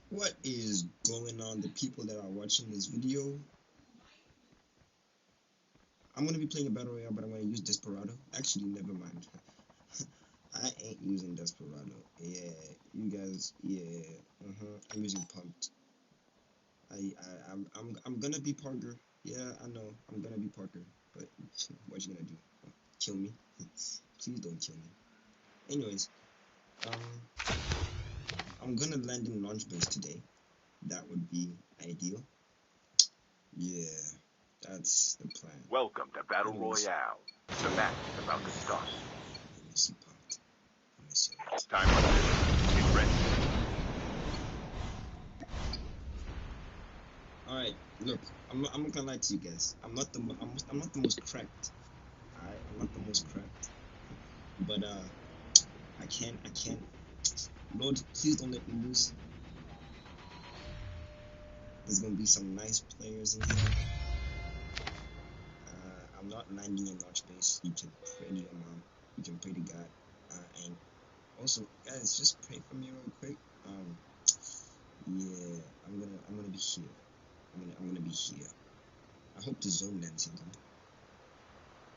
What is going on, the people that are watching this video? I'm gonna be playing a battle royale, but I'm gonna use Desperado. Actually, never mind. I ain't using Desperado. Yeah, you guys. Yeah, I'm using Pumped. I'm gonna be Parker. Yeah, I know. I'm gonna be Parker. But what you gonna do? Kill me? Please don't kill me. Anyways, I'm gonna land in launch base today. That would be ideal. Yeah, that's the plan. Welcome to Battle Royale. The match is about to start. I miss you, Pumped. I miss you a lot. Time up. Get ready. All right, look, I'm not gonna lie to you guys. I'm not the most cracked. Alright, I'm not the most cracked, but I can't. Lord, please don't let me lose. There's gonna be some nice players in here. I'm not landing in launch base. You can pray to your mom. You can pray to God. And also, guys, just pray for me real quick. Yeah, I'm gonna be here. I'm gonna be here. I hope the zone lands here.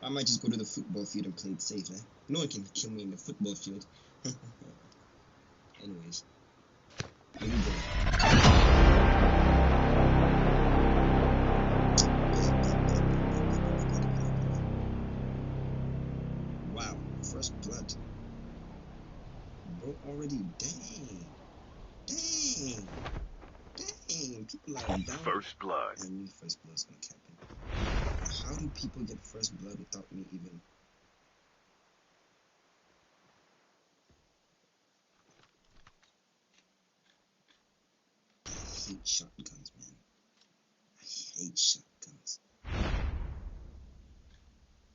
I might just go to the football field and play it safe, eh? No one can kill me in the football field. Anyways, here we go. Wow, first blood. Bro, already, dang. People are down. First blood. I knew first blood was gonna happen. How do people get first blood without me even? I hate shotguns, man. I hate shotguns.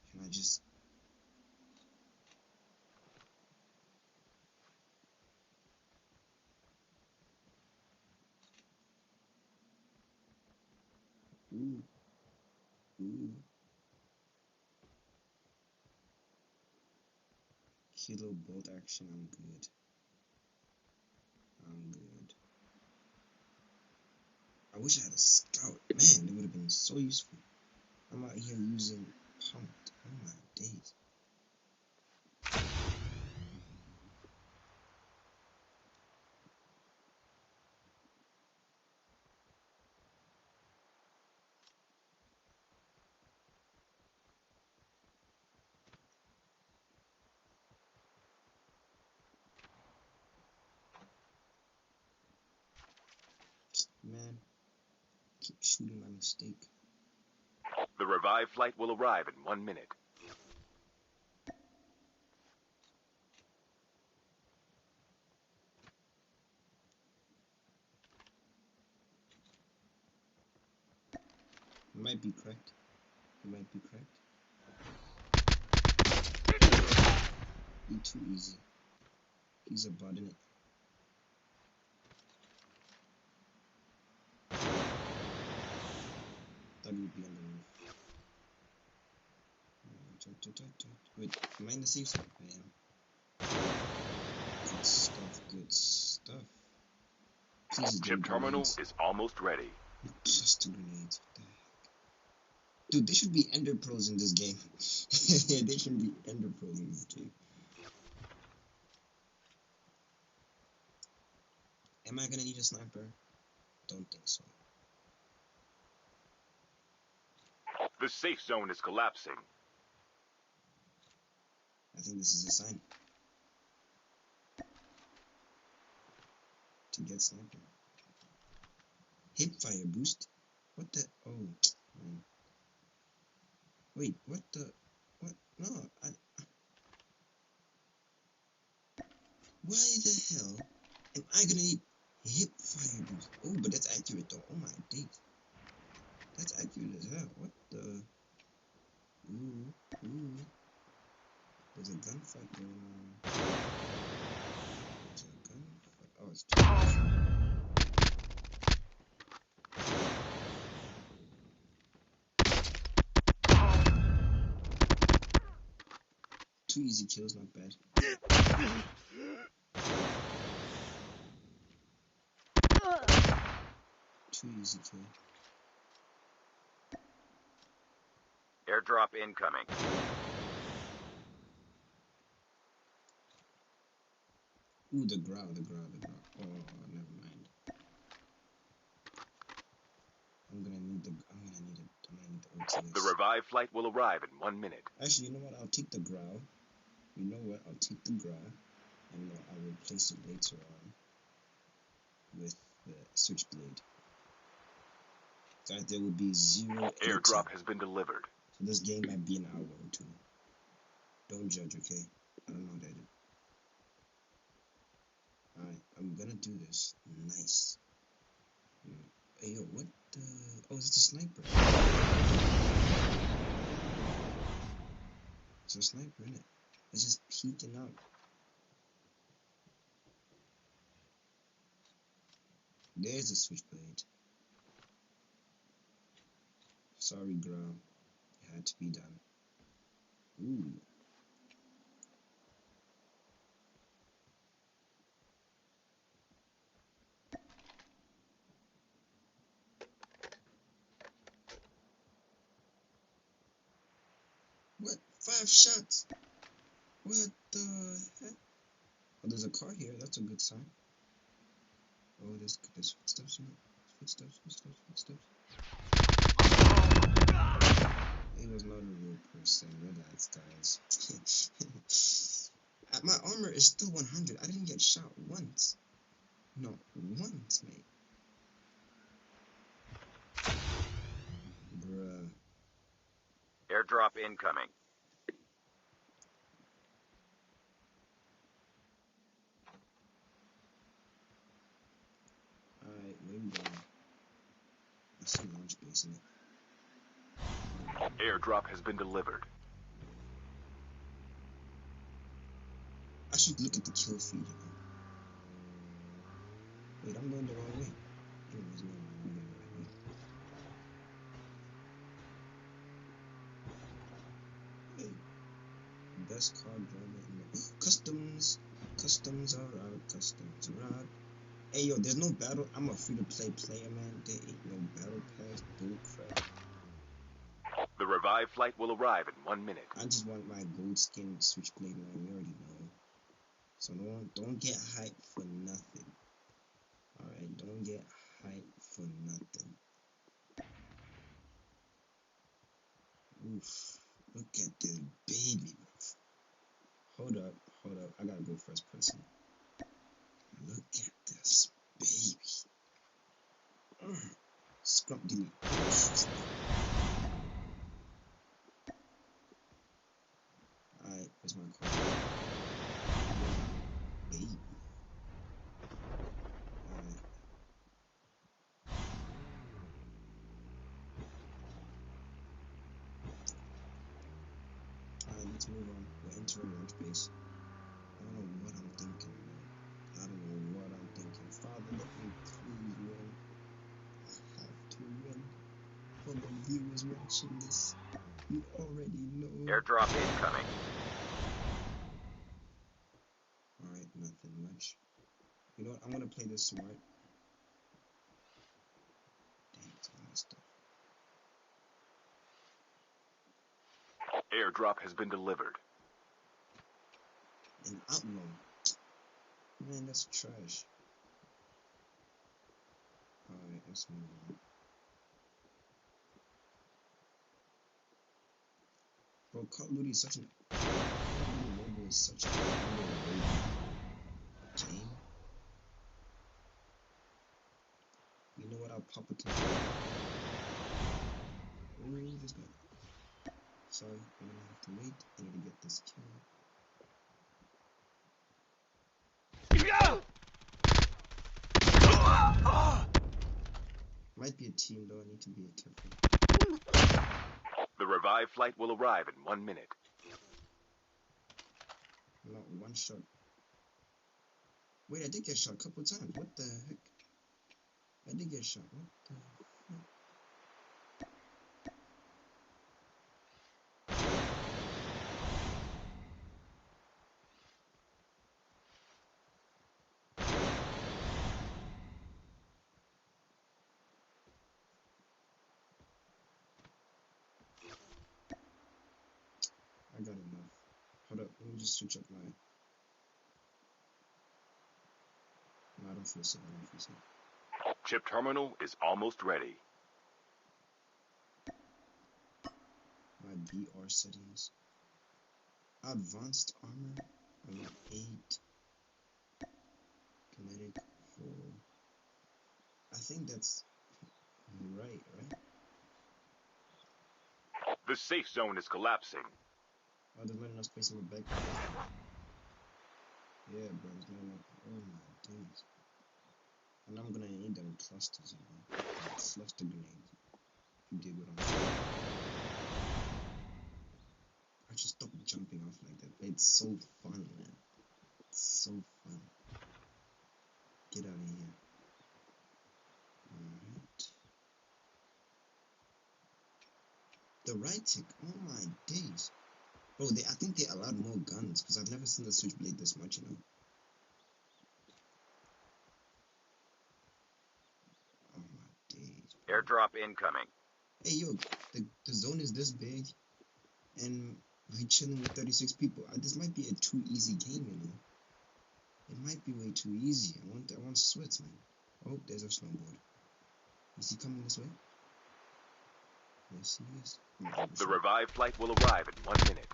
Can I just... Ooh. Kilo bolt action, I'm good. I wish I had a scout. Man, it would have been so useful. I'm out here using pumped. Oh my days. Man, keep shooting my mistake. The revived flight will arrive in 1 minute. It might be correct. Be too easy. He's a bot in it. Thought he'd be on the roof. Wait, am I in the safe zone? I am. Good stuff. Please Chip terminal is almost ready. Plus 2 grenades. What the heck? Dude, there should be ender pros in this game. There should be ender pros in this game. Am I gonna need a sniper? Don't think so. The safe zone is collapsing. I think this is a sign to get sniper. Hip fire boost? What the? Oh, man. Wait, what the? What? No, why the hell am I gonna need hip fire boost? Oh, but that's accurate though. Oh my days. That's accurate as hell. What the? Ooh. There's a gunfight going on. Oh, it's too easy. Two easy kills, not bad. too easy, kid. Airdrop incoming. Ooh, the growl. Oh, never mind. I'm gonna need the OTS. The revived flight will arrive in 1 minute. Actually, you know what? I'll take the growl. You know what? I'll take the growl, and I'll replace it later on with the switchblade. So there will be 0 Airdrop has been delivered. So this game might be an hour or two. Don't judge, okay? I don't know that. Alright, I'm gonna do this. Nice. Hey, yo, what the... Oh, it's the sniper. It's a sniper, innit? It's just peeking out. There's the switchblade. Sorry, Growl. It had to be done. Ooh. What? 5 shots? What the heck? Oh, there's a car here. That's a good sign. Oh, there's footsteps in it. Footsteps. It was not a real person. Relax, guys. My armor is still 100. I didn't get shot once. Not once, mate. Bruh. Airdrop incoming. Alright, where we going? I see launch base in it. Airdrop has been delivered. I should look at the kill feed, you know. Wait, I'm going the wrong way. Anyways, no, I'm going the right way. Hey. Best car driver in the... Customs are out. Customs are out. Hey, yo, there's no battle. I'm a free-to-play player, man. There ain't no battle pass. Bull crap. The revived flight will arrive in 1 minute. I just want my gold skin switchblade, man. You already know. So don't get hyped for nothing. Alright, don't get hyped for nothing. Oof. Look at this baby. Hold up. I gotta go first person. Look at this baby. Scrump delete. Alright, where's my car? Baby. Alright. Alright, let's move on. We're entering launch base. I don't know what I'm thinking, man. Father, let me please win. I have to win. For the viewers watching this, you already know. Airdrop incoming. Alright, nothing much. You know what? I'm gonna play this smart. Dang, it's a lot of stuff. Airdrop has been delivered. An outlaw. Man, that's trash. Alright, let's move on. Bro, Call of Duty is such an... Mobile is such an underrated game. You know what? I'll pop it to the... Ooh, this guy. Sorry, I'm gonna have to wait. I need to get this kill. Might be a team though, I need to be careful. The revived flight will arrive in 1 minute. Not one shot. Wait, I did get shot a couple times. What the heck? I did get shot. What the heck? just switch up my... No, I don't feel safe. I don't feel safe. Chip terminal is almost ready. My BR settings. Advanced armor. I'm at 8. Kinetic 4. I think that's right? The safe zone is collapsing. Oh, there's not enough space in my back. Yeah, bro, there's not enough. Oh my days. And I'm gonna need them clusters, man. Cluster grenades. You dig what I'm saying? I just stopped jumping off like that. It's so fun, man. It's so fun. Get out of here. Alright. The right tick. Oh my days. Bro, I think they allowed more guns because I've never seen the switchblade this much, you know. Oh my days. Bro. Airdrop incoming. Hey yo, the zone is this big, and we're chilling with 36 people. This might be a too easy game, you know. It might be way too easy. I want sweats, man. Oh, there's a snowboard. Is he coming this way? Yes, he is. The revived flight will arrive in 1 minute.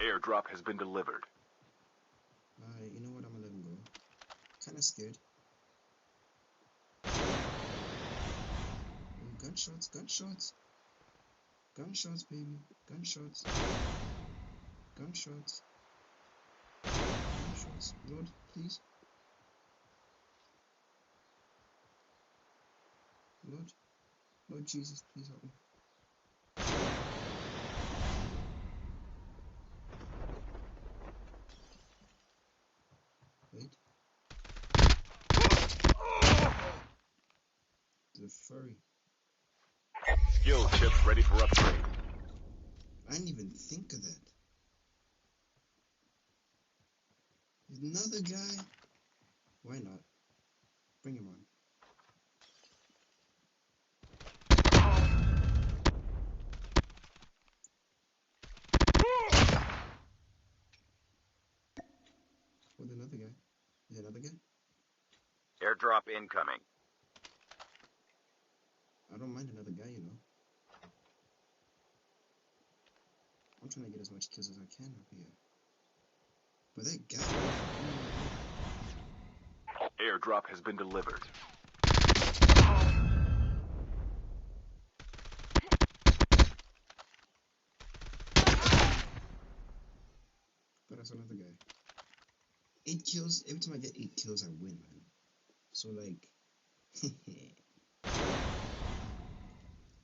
Airdrop has been delivered. Alright, you know what? I'm gonna let him go. Kinda scared. Oh, gunshots, gunshots. Gunshots, baby. Gunshots. Gunshots. Gunshots. Lord, please. Lord Jesus, please help me. Wait. The furry. Skill chips ready for upgrade. I didn't even think of that. Another guy? Why not? Bring him on. With another guy. Is another guy? Airdrop incoming. I don't mind another guy, you know. I'm trying to get as much kills as I can up here. But that guy... Airdrop has been delivered. But that's another guy. 8 kills. Every time I get 8 kills, I win, man. So, like...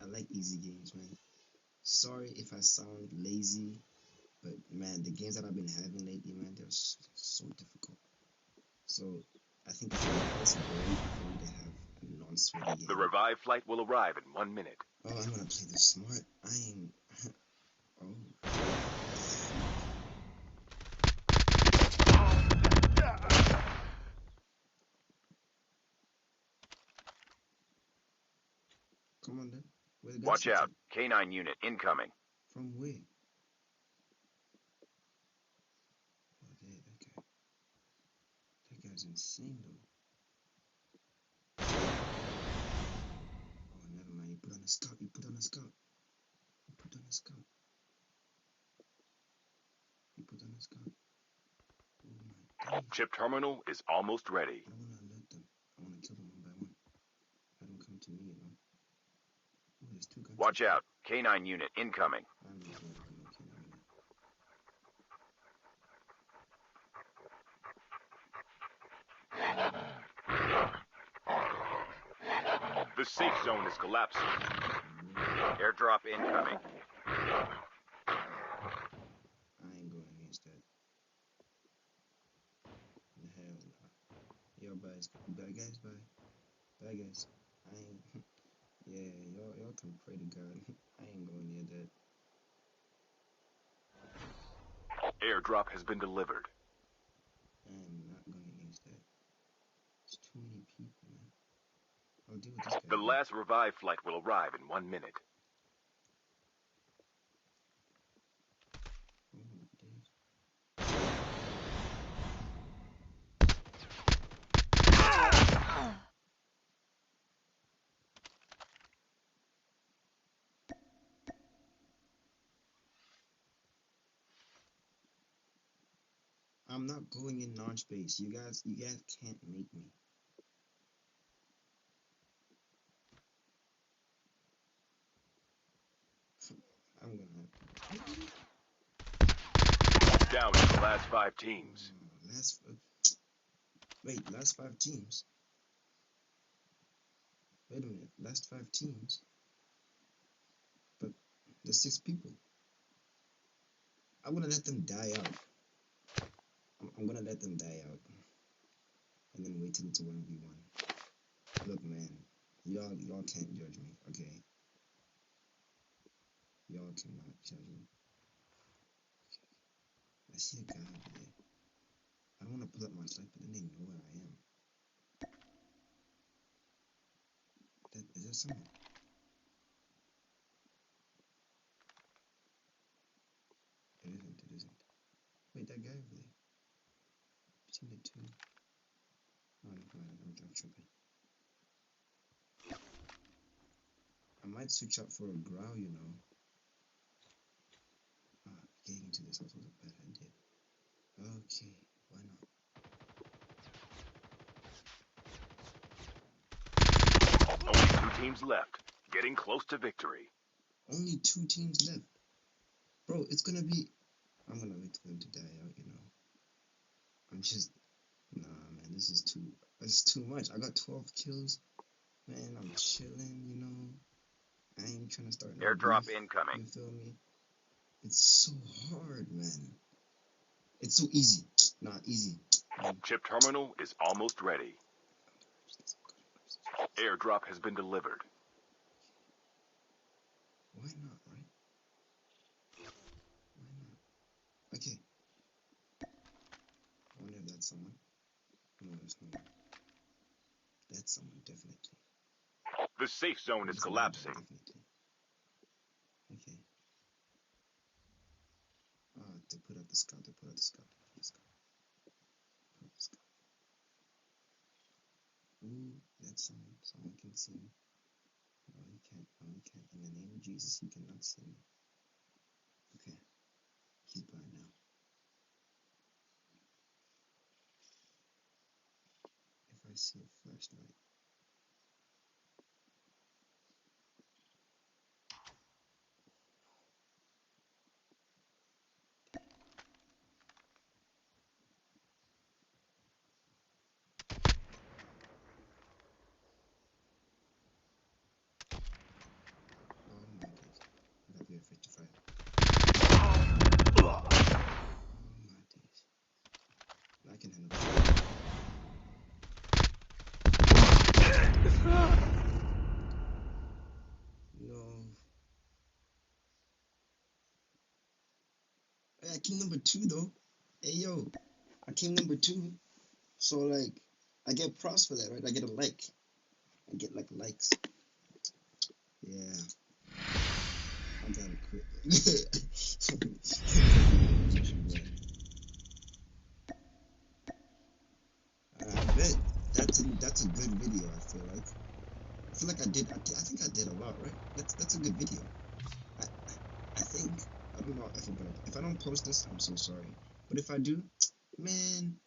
I like easy games, man. Sorry if I sound lazy, but man, the games that I've been having lately, man, they're so difficult. So I think it's a nice break for me to have a non-sweaty game. The revived flight will arrive in 1 minute. Oh, I'm gonna play this smart. I ain't... Oh. Come on, then. Where the Watch gunshots out. K9 unit incoming. at? From where? Oh, there, that guy. That guy's insane, though. Oh, never mind. He put on a scout. He put on a scout. He put on a scout. He put on a scout. Oh, my days. Chip terminal is almost ready. I don't want to alert them. I want to kill them one by one. Let them come to me, you know. Oh, there's 2 gunshots. Watch out. K9 unit incoming. I'm not going to look at no canine unit. The safe zone is collapsing. Airdrop incoming. I ain't going against that. Hell nah. Yo, bye guys, bye. Bye guys. I ain't... Yeah, y'all can pray to God. I ain't going near that. Airdrop has been delivered. I am not going against that. It's too many people, man. I'll deal with this guy. The last revived flight will arrive in 1 minute. I'm not going in non-space. You guys can't make me. I'm gonna. Down to the last 5 teams. Last 5 teams. Wait a minute, last 5 teams. But there's 6 people. I'm gonna let them die out. I'm gonna let them die out, and then wait till it's a 1v1. Look, man, y'all can't judge me, okay? Y'all cannot judge me. I see a guy over there. I don't want to pull up my light, but then they know where I am. Is that someone? It isn't. Wait, that guy over there. I've seen it too. Oh, no, I'm tripping. I might switch up for a growl, you know. Getting into this house was a bad idea. Okay, why not? Only 2 teams left. Getting close to victory. Only 2 teams left. Bro, it's gonna be... I'm gonna wait for them to die out, you know. Nah, man, this is too much. I got 12 kills. Man, I'm chilling, you know. I ain't trying to start no Airdrop beef, incoming. you feel me? It's so hard, man. It's so easy. Not easy. Chip terminal is almost ready. Airdrop has been delivered. Why not, right? Why not? Okay. I wonder if that's someone. No, there's no one. That's someone, definitely. The safe zone is collapsing. Definitely. Okay. To put out the scout. Ooh, that's someone. Someone can see me. No, he can't. In the name of Jesus, he cannot see me. Okay. He's blind now. If I see a flashlight. Oh my days. I got very 55. Oh my days. I can handle that. No. Hey, I came number 2 though. Hey yo, I came number 2. So like, I get props for that, right? I get a like. I get like likes. Yeah. I gotta quit. I bet that's a good video. I feel like I think I did a lot, right? That's a good video. I think I don't know if I don't post this, I'm so sorry. But if I do, man,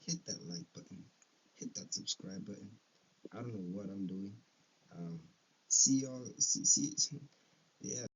hit that like button, hit that subscribe button. I don't know what I'm doing. See y'all. See. Yeah.